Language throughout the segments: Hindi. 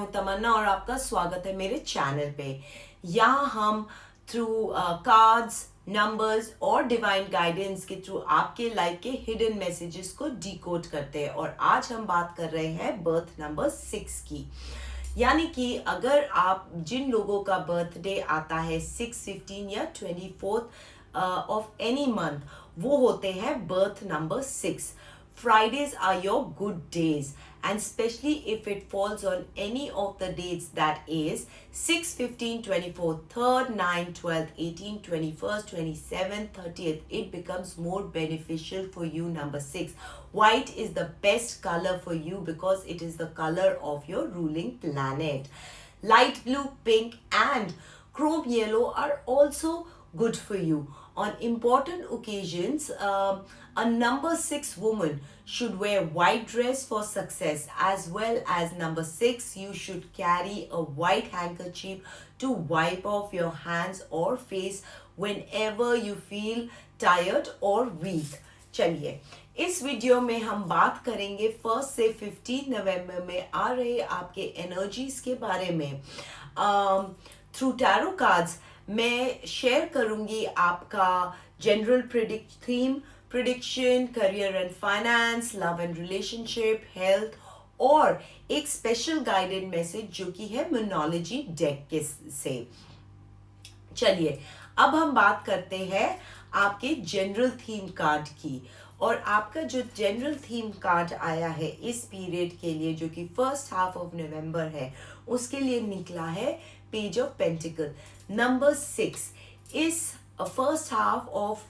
हूं तमन्ना और आपका स्वागत है मेरे चैनल पे। यहाँ हम थ्रू कार्ड्स, नंबर्स और डिवाइन गाइडेंस के थ्रू आपके लाइफ के हिडन मैसेजेस को डिकोड करते हैं। और आज हम बात कर रहे हैं बर्थ नंबर 6 की। यानी कि अगर आप जिन लोगों का बर्थडे आता है 6, 15 या 24 ऑफ एनी मंथ, वो होते हैं birth number 6। Fridays are your good days, and especially if it falls on any of the dates, that is 6, 15, 24, 3rd, 9, 12th, 18, 21st, 27th, 30th, it becomes more beneficial for you. Number 6. White is the best color for you because it is the color of your ruling planet. Light blue, pink, and chrome yellow are also good for you. On important occasions, a number 6 woman should wear white dress for success, as well as number 6 you should carry a white handkerchief to wipe off your hands or face whenever you feel tired or weak. चलिए, इस वीडियो में हम बात करेंगे 1 से 15 नवंबर में आ रहे आपके एनर्जीज के बारे में। थ्रू टैरो कार्ड्स मैं शेयर करूंगी आपका general prediction, career and finance, love and relationship, health और एक स्पेशल गाइडेड मैसेज जो कि है मोनोलॉजी डेक के से। चलिए, अब हम बात करते हैं आपके जनरल थीम कार्ड की। और आपका जो जनरल थीम कार्ड आया है इस पीरियड के लिए, जो कि फर्स्ट हाफ ऑफ नवंबर है, उसके लिए निकला है पेज ऑफ पेंटिकल नंबर 6। इस फर्स्ट हाफ ऑफ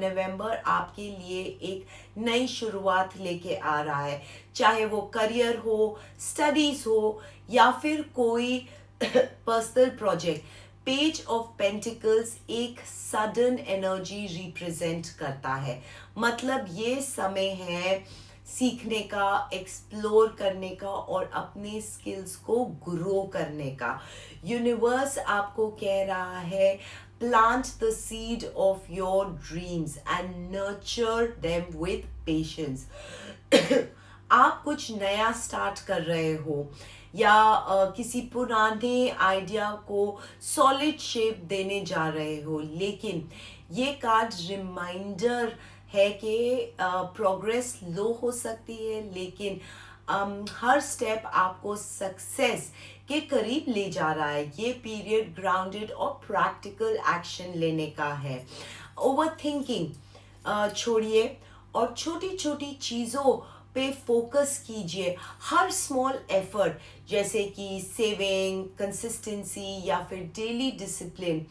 नवंबर आपके लिए एक नई शुरुआत लेके आ रहा है, चाहे वो करियर हो, स्टडीज हो या फिर कोई personal project. Page of pentacles एक सडन एनर्जी रिप्रेजेंट करता है। मतलब ये समय है सीखने का, एक्सप्लोर करने का और अपने स्किल्स को ग्रो करने का। यूनिवर्स आपको कह रहा है plant the seed of your dreams and nurture them with patience. आप कुछ नया स्टार्ट कर रहे हो या किसी पुराने आइडिया को सॉलिड शेप देने जा रहे हो, लेकिन ये कार्ड रिमाइंडर है कि प्रोग्रेस लो हो सकती है, लेकिन हर स्टेप आपको सक्सेस के करीब ले जा रहा है। ये पीरियड ग्राउंडेड और प्रैक्टिकल एक्शन लेने का है। ओवर थिंकिंग छोड़िए और छोटी छोटी चीज़ों पे फोकस कीजिए। हर स्मॉल एफर्ट जैसे कि सेविंग, कंसिस्टेंसी या फिर डेली डिसिप्लिन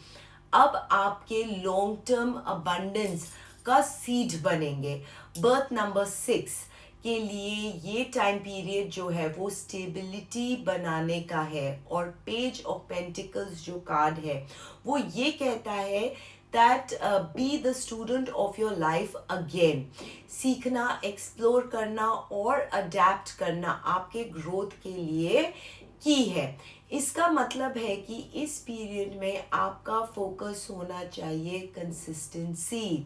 अब आपके लॉन्ग टर्म अबंडेंस का सीड बनेंगे। बर्थ नंबर 6 के लिए ये टाइम पीरियड जो है वो स्टेबिलिटी बनाने का है। और पेज ऑफ पेंटिकल्स जो कार्ड है वो ये कहता है that be the student of your life again. सीखना, एक्सप्लोर करना और अडेप्ट करना आपके ग्रोथ के लिए की है। इसका मतलब है कि इस पीरियड में आपका फोकस होना चाहिए consistency,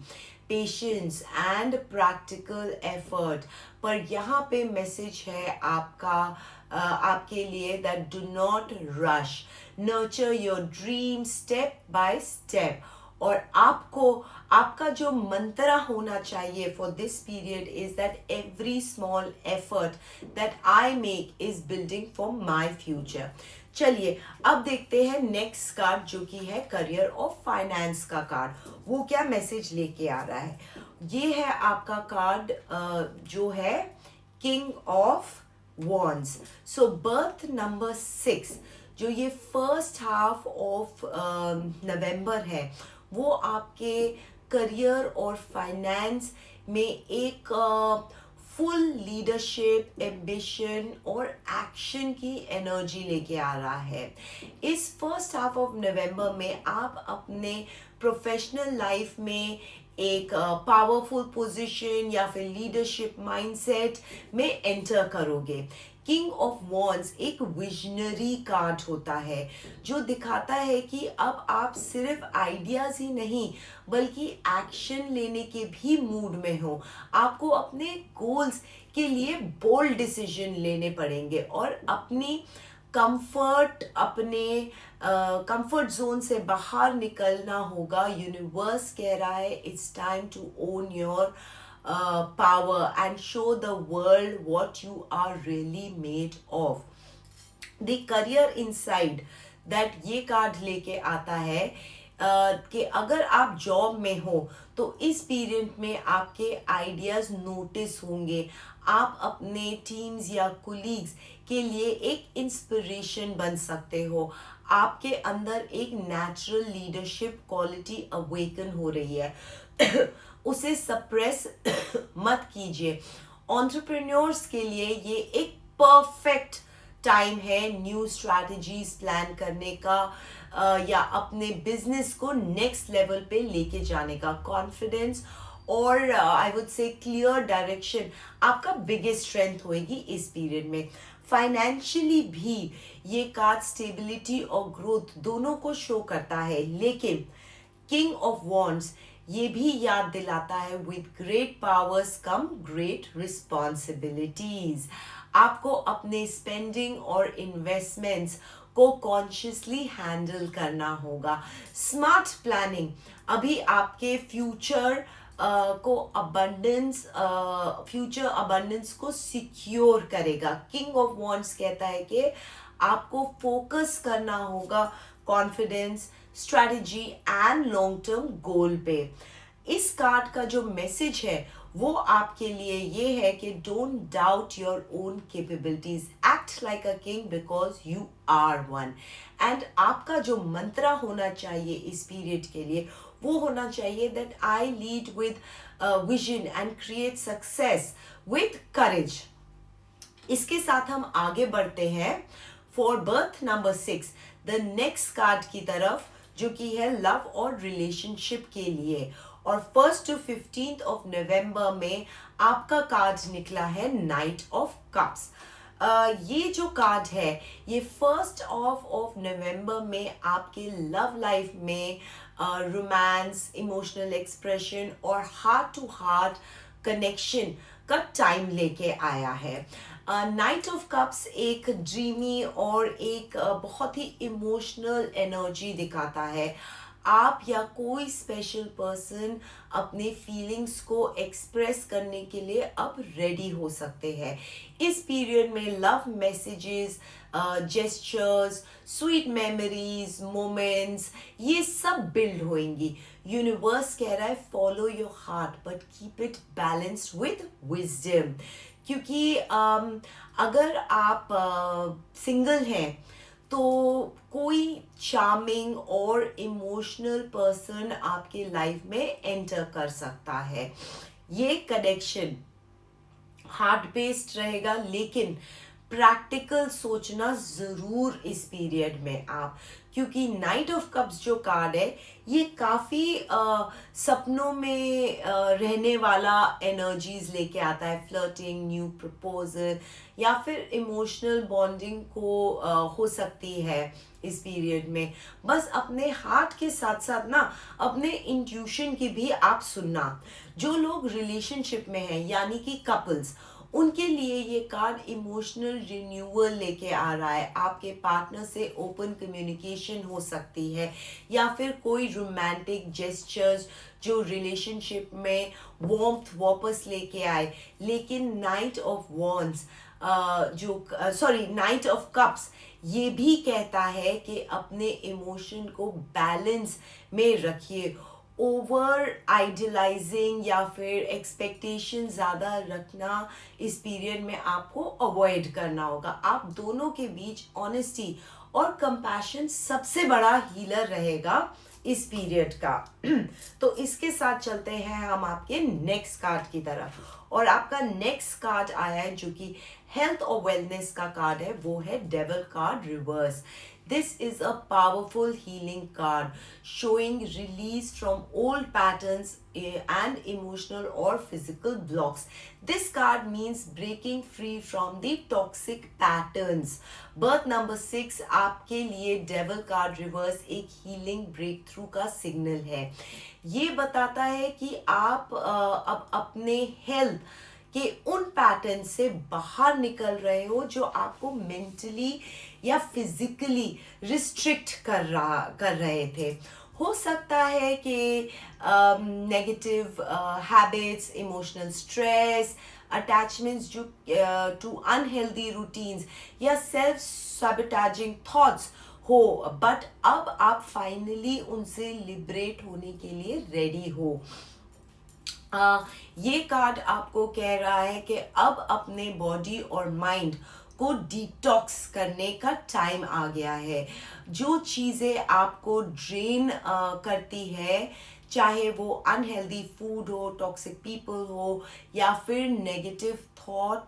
patience and practical effort. पर यहाँ पे मैसेज है आपके लिए that do not rush, nurture your dream step by step. और आपका जो मंत्र होना चाहिए for this period is that every small effort that I make is building for my future. चलिए, अब देखते हैं नेक्स्ट कार्ड जो कि है करियर और फाइनेंस का कार्ड। वो क्या मैसेज लेके आ रहा है? ये है आपका कार्ड जो है king of wands. So birth number 6 जो ये फर्स्ट हाफ ऑफ नवंबर है वो आपके करियर और फाइनेंस में एक फुल लीडरशिप, एम्बिशन और एक्शन की एनर्जी लेके आ रहा है। इस फर्स्ट हाफ ऑफ नवंबर में आप अपने प्रोफेशनल लाइफ में एक पावरफुल पोजीशन या फिर लीडरशिप माइंडसेट में एंटर करोगे। किंग ऑफ वॉन्ड्स एक विजनरी कार्ड होता है जो दिखाता है कि अब आप सिर्फ आइडियाज ही नहीं बल्कि एक्शन लेने के भी मूड में हो। आपको अपने गोल्स के लिए बोल्ड डिसीजन लेने पड़ेंगे और अपनी कंफर्ट जोन से बाहर निकलना होगा. यूनिवर्स कह रहा है it's time to own your power and show the world what you are really made of. The career inside that ये कार्ड लेके आता है कि अगर आप जॉब में हो तो इस पीरियड में आपके आइडियाज नोटिस होंगे. आप अपने टीम्स या कुलीग्स के लिए एक इंस्पिरेशन बन सकते हो. आपके अंदर एक नेचुरल लीडरशिप क्वालिटी अवेकन हो रही है. उसे सप्रेस मत कीजिए. एंटरप्रेन्योर्स के लिए ये एक परफेक्ट टाइम है न्यू स्ट्रैटेजीज प्लान करने का या अपने बिजनेस को नेक्स्ट लेवल पे लेके जाने का. कॉन्फिडेंस और I would say clear direction आपका बिगेस्ट स्ट्रेंथ होएगी इस पीरियड में. फाइनेंशियली भी ये कार्ड स्टेबिलिटी और ग्रोथ दोनों को शो करता है, लेकिन किंग ऑफ वॉन्ड्स ये भी याद दिलाता है with great powers come great responsibilities. आपको अपने स्पेंडिंग और इन्वेस्टमेंट्स को कॉन्शियसली हैंडल करना होगा. स्मार्ट प्लानिंग अभी आपके फ्यूचर अबंडेंस को सिक्योर करेगा. किंग ऑफ वॉन्ड्स कहता है कि आपको फोकस करना होगा confidence, strategy and long term goal पे. इस कार्ड का जो मैसेज है वो आपके लिए ये है कि don't doubt your own capabilities, act like a king because you are one. And आपका जो मंत्रा होना चाहिए इस पीरियड के लिए वो होना चाहिए that I lead with vision and create success with courage. इसके साथ हम आगे बढ़ते हैं for birth number 6 the next card की तरफ, जो कि है लव और रिलेशनशिप के लिए. और 1st to 15th of November में आपका कार्ड निकला है नाइट ऑफ कप्स. ये जो कार्ड है ये 1st ऑफ नवंबर में आपके लव लाइफ में रोमांस, इमोशनल एक्सप्रेशन और हार्ट टू हार्ट कनेक्शन का टाइम लेके आया है. नाइट ऑफ कप्स एक ड्रीमी और एक बहुत ही इमोशनल एनर्जी दिखाता है. आप या कोई स्पेशल पर्सन अपने फीलिंग्स को एक्सप्रेस करने के लिए अब रेडी हो सकते हैं. इस पीरियड में love messages, gestures, sweet memories, moments ये सब बिल्ड होंगी. यूनिवर्स कह रहा है follow your heart but keep it balanced with wisdom. क्योंकि अगर आप सिंगल हैं तो कोई चार्मिंग और इमोशनल पर्सन आपके लाइफ में एंटर कर सकता है. ये कनेक्शन हार्ट बेस्ड रहेगा, लेकिन प्रैक्टिकल सोचना ज़रूर इस पीरियड में आप, क्योंकि नाइट ऑफ कप्स जो कार्ड है ये काफ़ी सपनों में रहने वाला एनर्जीज लेके आता है. फ्लर्टिंग, न्यू प्रपोजल या फिर इमोशनल बॉन्डिंग को हो सकती है इस पीरियड में. बस अपने हार्ट के साथ साथ ना अपने इंट्यूशन की भी आप सुनना. जो लोग रिलेशनशिप में हैं यानी कि कपल्स, उनके लिए ये कार्ड इमोशनल रिन्यूअल लेके आ रहा है. आपके पार्टनर से ओपन कम्युनिकेशन हो सकती है या फिर कोई रोमांटिक जेस्चर्स जो रिलेशनशिप में वार्मथ वापस लेके आए. लेकिन night of wands night of cups ये भी कहता है कि अपने इमोशन को बैलेंस में रखिए. ओवर आइडियलाइजिंग या फिर एक्सपेक्टेशन ज़्यादा रखना इस पीरियड में आपको अवॉइड करना होगा. आप दोनों के बीच ऑनेस्टी और कंपैशन सबसे बड़ा हीलर रहेगा इस पीरियड का. तो इसके साथ चलते हैं हम आपके नेक्स्ट कार्ड की तरफ. और आपका नेक्स्ट कार्ड आया है जो कि हेल्थ और वेलनेस का कार्ड है, वो है devil card reverse. This is a powerful healing card showing release from old patterns and emotional or physical blocks. This card means breaking free from the toxic patterns. Birth number 6 आपके लिए Devil card reverse एक healing breakthrough का signal है. ये बताता है कि आप अब अपने health कि उन पैटर्न से बाहर निकल रहे हो जो आपको मेंटली या फिजिकली रिस्ट्रिक्ट कर रहे थे। हो सकता है कि negative habits, emotional stress, attachments जो टू अनहेल्दी रूटीन्स या सेल्फ सबटाजिंग थॉट्स हो, बट अब आप फाइनली उनसे लिबरेट होने के लिए रेडी हो। ये कार्ड आपको कह रहा है कि अब अपने बॉडी और माइंड को डिटॉक्स करने का टाइम आ गया है। जो चीज़ें आपको ड्रेन करती है, चाहे वो अनहेल्दी फूड हो, टॉक्सिक पीपल हो या फिर नेगेटिव थॉट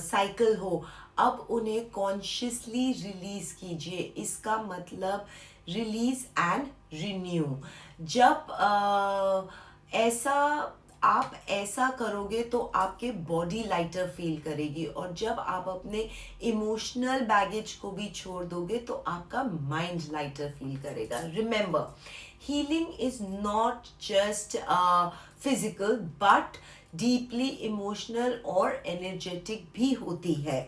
साइकिल हो, अब उन्हें कॉन्शियसली रिलीज कीजिए। इसका मतलब रिलीज एंड रिन्यू। जब ऐसा आप ऐसा करोगे तो आपके बॉडी लाइटर फील करेगी, और जब आप अपने इमोशनल बैगेज को भी छोड़ दोगे तो आपका माइंड लाइटर फील करेगा। Remember, healing is not just physical but deeply emotional और एनर्जेटिक भी होती है।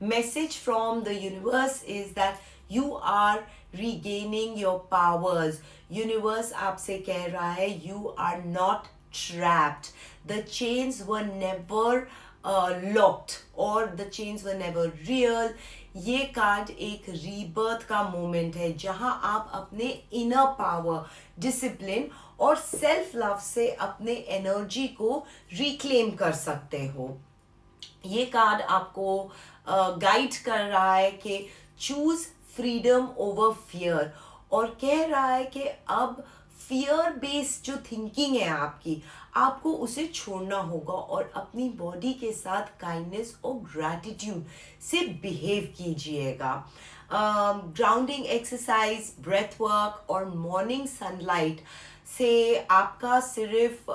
Message from the universe is that you are regaining your powers. Universe आपसे कह रहा है you are not trapped. The chains were never locked or the chains were never real. ये कार्ड एक रीबर्थ का मोमेंट है जहां आप अपने इनर पावर, डिसिप्लिन और सेल्फ लव से अपने एनर्जी को रिक्लेम कर सकते हो। ये कार्ड आपको गाइड कर रहा है कि चूज फ्रीडम ओवर फियर, और कह रहा है कि अब फियर बेस्ड जो थिंकिंग है आपकी, आपको उसे छोड़ना होगा और अपनी बॉडी के साथ काइंडनेस और ग्रैटिट्यूड से बिहेव कीजिएगा। ग्राउंडिंग एक्सरसाइज, ब्रेथ वर्क और मॉर्निंग सनलाइट से आपका सिर्फ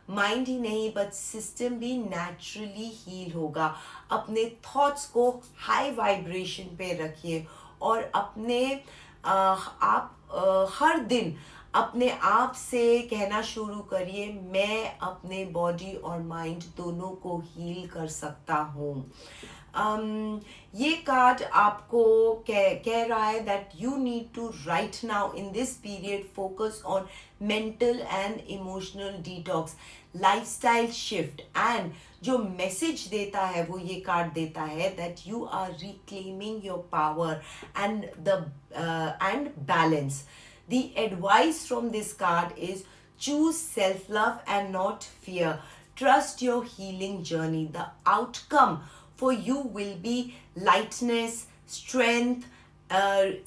माइंड ही नहीं बट सिस्टम भी नेचुरली हील होगा। अपने थॉट्स को हाई वाइब्रेशन पे रखिए और अपने आप हर दिन अपने आप से कहना शुरू करिए, मैं अपने बॉडी और माइंड दोनों को हील कर सकता हूँ। ये कार्ड आपको कह रहा है that you need to right now in this period focus on mental and emotional detox, lifestyle shift, and जो मैसेज देता है वो ये कार्ड देता है that you are reclaiming your power and balance. The advice from this card is choose self-love and not fear. Trust your healing journey. The outcome for you will be lightness, strength,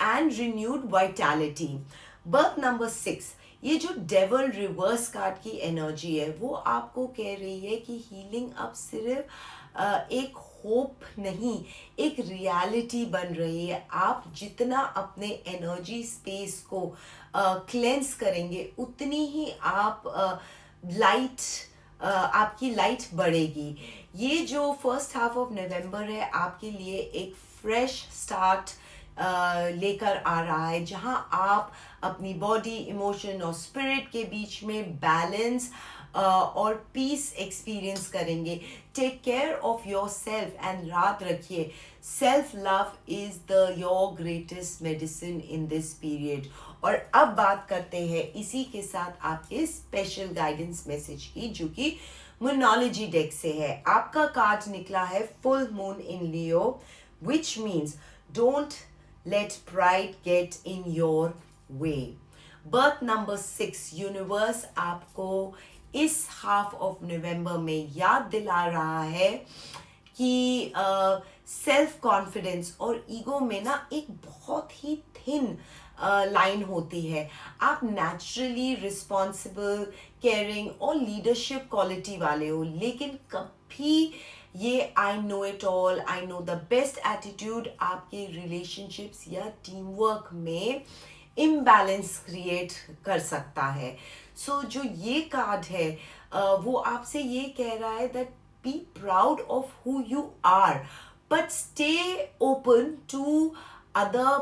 and renewed vitality. Birth number 6. ये जो डेवल रिवर्स कार्ड की एनर्जी है वो आपको कह रही है कि हीलिंग अब सिर्फ एक होप नहीं, एक रियलिटी बन रही है। आप जितना अपने एनर्जी स्पेस को क्लेंस करेंगे उतनी ही आप आपकी लाइट बढ़ेगी। ये जो फर्स्ट हाफ ऑफ नवंबर है आपके लिए एक फ्रेश स्टार्ट लेकर आ रहा है, जहां आप अपनी बॉडी, इमोशन और स्पिरिट के बीच में बैलेंस और पीस एक्सपीरियंस करेंगे। Take care of your self and याद रखिए, self love is the your greatest medicine in this period. और अब बात करते हैं इसी के साथ आपके स्पेशल गाइडेंस मैसेज की, जो कि मोनोलॉजी डेक से है। आपका कार्ड निकला है full moon in Leo, which means don't let pride get in your way. Birth number 6, universe आपको इस हाफ ऑफ नवंबर में याद दिला रहा है कि सेल्फ कॉन्फिडेंस और ईगो में ना एक बहुत ही थिन लाइन होती है। आप नेचुरली रिस्पॉन्सिबल, केयरिंग और लीडरशिप क्वालिटी वाले हो, लेकिन कभी ये I know it all, I know the best attitude आपके रिलेशनशिप्स या टीम वर्क में इम्बैलेंस क्रिएट कर सकता है। सो जो ये कार्ड है वो आपसे ये कह रहा है that be proud of who you are but stay open to other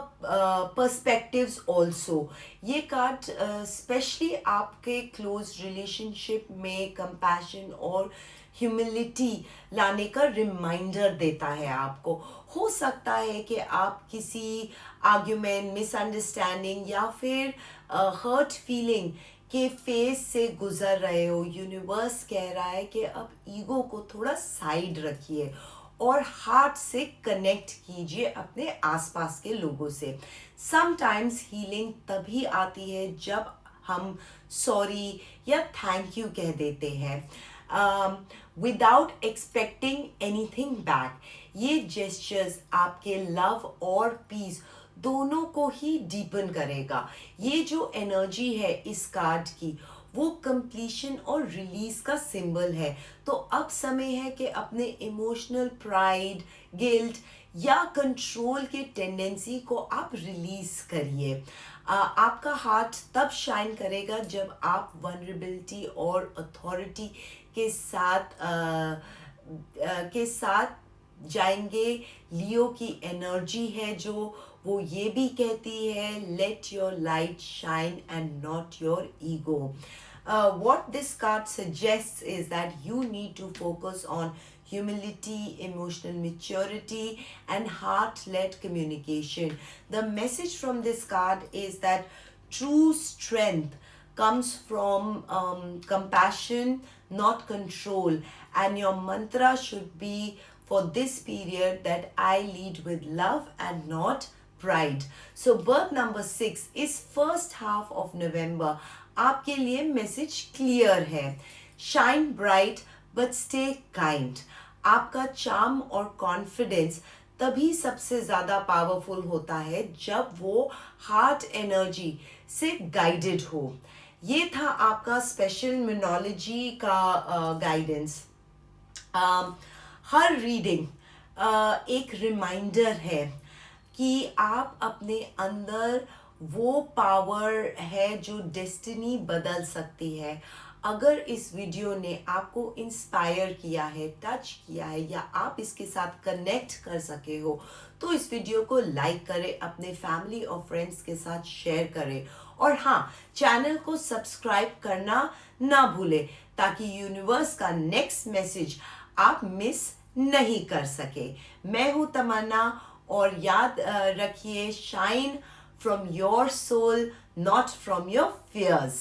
perspectives also. ये कार्ड स्पेशली आपके क्लोज रिलेशनशिप में कंपैशन और ह्यूमिलिटी लाने का रिमाइंडर देता है आपको. हो सकता है कि आप किसी आर्ग्यूमेंट, मिसअंडरस्टैंडिंग या फिर हर्ट फीलिंग के फेज से गुजर रहे हो. यूनिवर्स कह रहा है कि अब ईगो को थोड़ा साइड रखिए और हार्ट से कनेक्ट कीजिए अपने आसपास के लोगों से. समटाइम्स हीलिंग तभी आती है जब हम सॉरी या थैंक यू कह देते हैं विदाउट एक्सपेक्टिंग एनीथिंग बैक. ये जेस्चर्स आपके लव और पीस दोनों को ही डीपन करेगा. ये जो एनर्जी है इस कार्ड की वो कंप्लीशन और रिलीज का सिंबल है. तो अब समय है कि अपने इमोशनल प्राइड, गिल्ट या कंट्रोल के टेंडेंसी को आप रिलीज करिए. आपका हार्ट तब शाइन करेगा जब आप वनरेबिलिटी और अथॉरिटी के साथ जाएंगे. लियो की एनर्जी है जो वो ये भी कहती है, let your light shine and not your ego. What this card suggests is that you need to focus on humility, emotional maturity, and heart-led communication. The message from this card is that true strength comes from compassion, not control, and your mantra should be for this period that I lead with love and not pride. So birth number 6 is first half of November. आपके लिए मैसेज क्लियर है. Shine bright but stay kind. आपका चार्म और कॉन्फिडेंस तभी सबसे ज़्यादा पावरफुल होता है जब वो हार्ट एनर्जी से गाइडेड हो. ये था आपका स्पेशल न्यूमरोलॉजी का गाइडेंस. हर रीडिंग एक रिमाइंडर है कि आप अपने अंदर वो पावर है जो डेस्टिनी बदल सकती है. अगर इस वीडियो ने आपको इंस्पायर किया है, टच किया है या आप इसके साथ कनेक्ट कर सके हो तो इस वीडियो को लाइक करें, अपने फैमिली और फ्रेंड्स के साथ शेयर करें और हाँ, चैनल को सब्सक्राइब करना ना भूलें ताकि यूनिवर्स का नेक्स्ट मैसेज आप मिस नहीं कर सके. मैं हूँ तमन्ना और याद रखिए, shine from your soul, not from your fears.